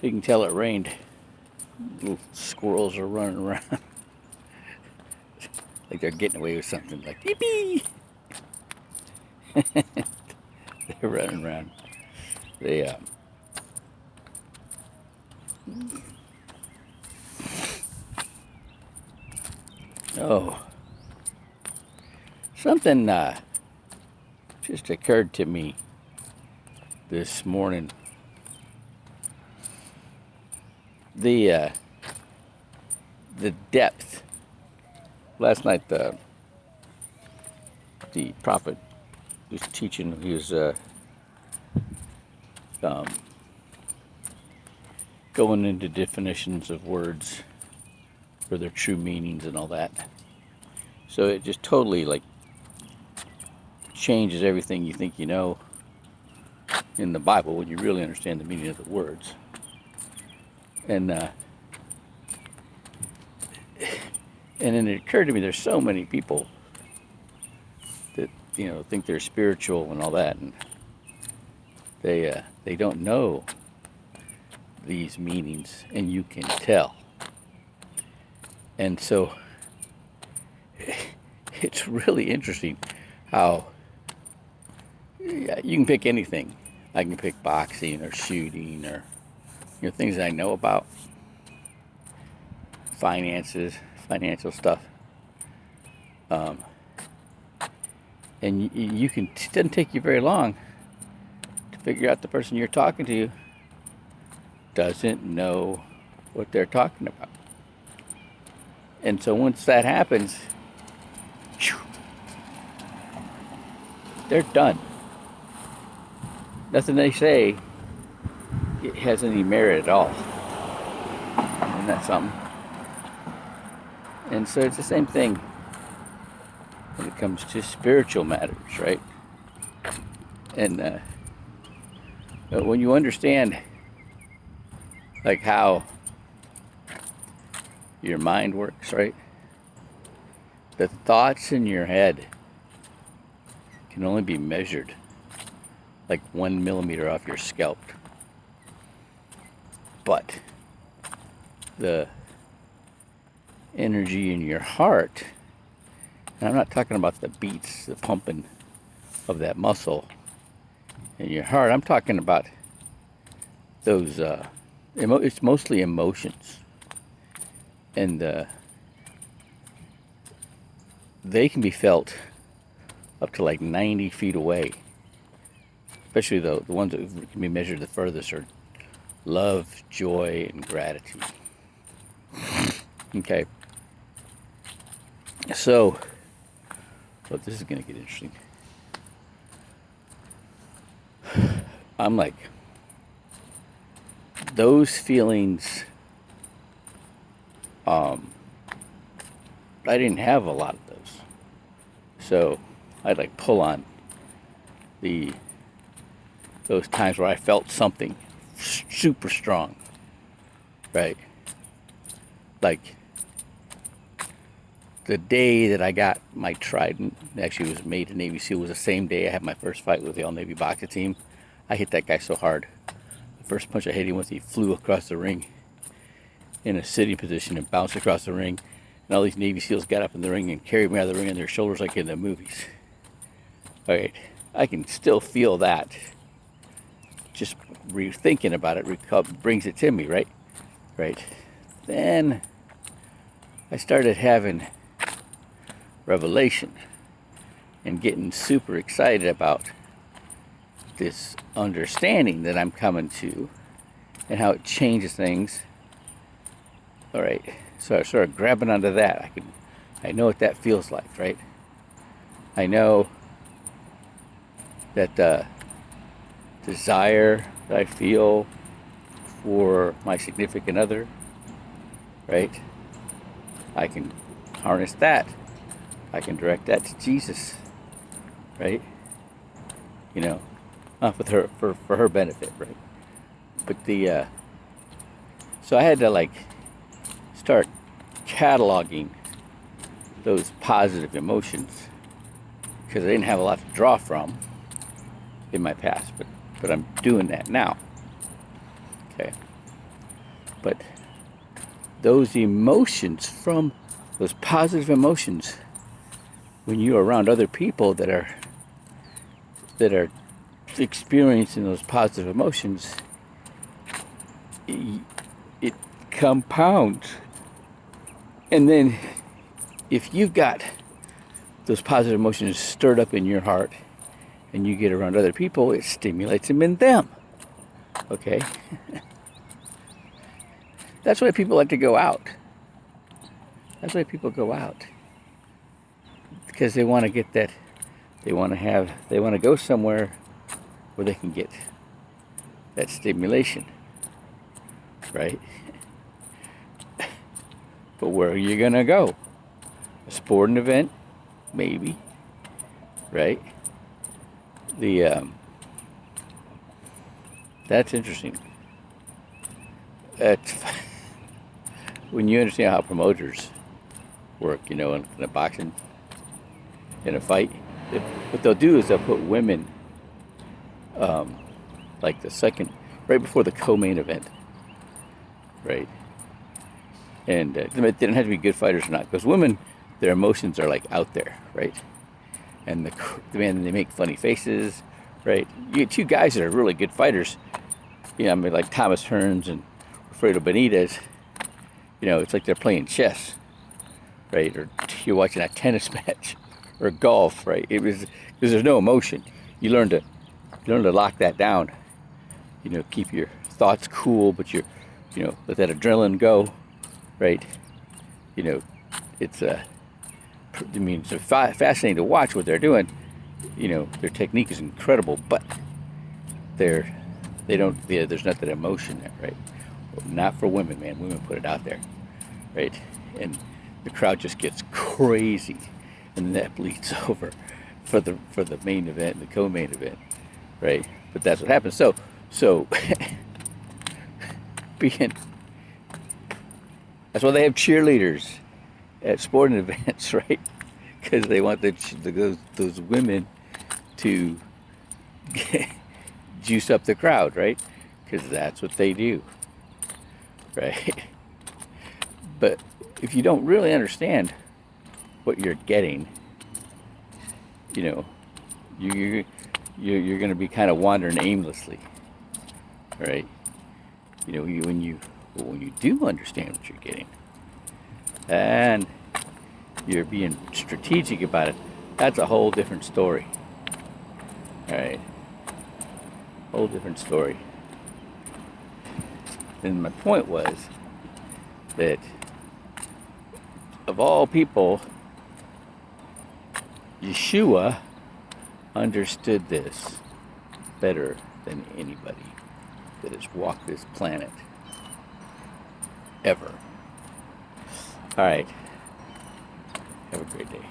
You can tell it rained. Little squirrels are running around like they're getting away with something. Like yippee! They're running around. They oh, something just occurred to me this morning. The depth. Last night the prophet was teaching. He was going into definitions of words for their true meanings and all that. So it just totally like changes everything you think you know in the Bible when you really understand the meaning of the words. And then it occurred to me, there's so many people that think they're spiritual and all that, and they don't know these meanings, and you can tell. And so it's really interesting how you can pick anything. I can pick boxing or shooting or things that I know about, finances, financial stuff, and you can. It doesn't take you very long to figure out the person you're talking to doesn't know what they're talking about. And so once that happens, they're done. Nothing they say has any merit at all. Isn't that something? And so it's the same thing when it comes to spiritual matters, right? And when you understand like how your mind works, right? The thoughts in your head can only be measured like 1 millimeter off your scalp. But the energy in your heart, and I'm not talking about the beats, the pumping of that muscle in your heart. I'm talking about those, it's mostly emotions. And they can be felt up to like 90 feet away. Especially the ones that can be measured the furthest are love, joy, and gratitude. Okay. So, well, this is going to get interesting. I'm like, those feelings, I didn't have a lot of those. So, I'd like pull on those times where I felt something super strong, right? Like the day that I got my trident, actually was made a Navy SEAL, was the same day I had my first fight with the All Navy boxing team. I hit that guy so hard. The first punch I hit him with, he flew across the ring in a sitting position and bounced across the ring. And all these Navy SEALs got up in the ring and carried me out of the ring on their shoulders like in the movies. All right, I can still feel that. Just rethinking about it brings it to me, right? Right. Then I started having revelation and getting super excited about this understanding that I'm coming to and how it changes things. All right. So I started grabbing onto that. I know what that feels like, right? I know that desire that I feel for my significant other, right? I can harness that. I can direct that to Jesus, right? With her for her benefit, right? But so I had to like start cataloging those positive emotions because I didn't have a lot to draw from in my past, but I'm doing that now. Okay. But those emotions, from those positive emotions, when you're around other people that are experiencing those positive emotions, it compounds. And then if you've got those positive emotions stirred up in your heart and you get around other people, it stimulates them in them. Okay? That's why people like to go out. That's why people go out. Because they want to get that, they want to go somewhere where they can get that stimulation. Right? But where are you going to go? A sporting event? Maybe. Right? That's interesting. That's when you understand how promoters work, in a boxing, in a fight. What they'll do is they'll put women, like right before the co-main event, right? And they don't have to be good fighters or not, because women, their emotions are like out there, right? And they make funny faces, right? You get two guys that are really good fighters, like Thomas Hearns and Alfredo Benitez. It's like they're playing chess, right? Or you're watching a tennis match or golf, right? It was because there's no emotion. You learn to lock that down. Keep your thoughts cool, but let that adrenaline go, right? It's fascinating to watch what they're doing. Their technique is incredible, but there's not that emotion there, right? Not for women, man. Women put it out there, right? And the crowd just gets crazy, and that bleeds over for the main event, the co-main event, right? But that's what happens. So that's why they have cheerleaders at sporting events, right? Because they want those women to juice up the crowd, right? Because that's what they do, right? But if you don't really understand what you're getting, you're going to be kind of wandering aimlessly, right? When you do understand what you're getting, and you're being strategic about it, that's a whole different story. All right, whole different story. And my point was that of all people, Yashua understood this better than anybody that has walked this planet ever. All right. Have a great day.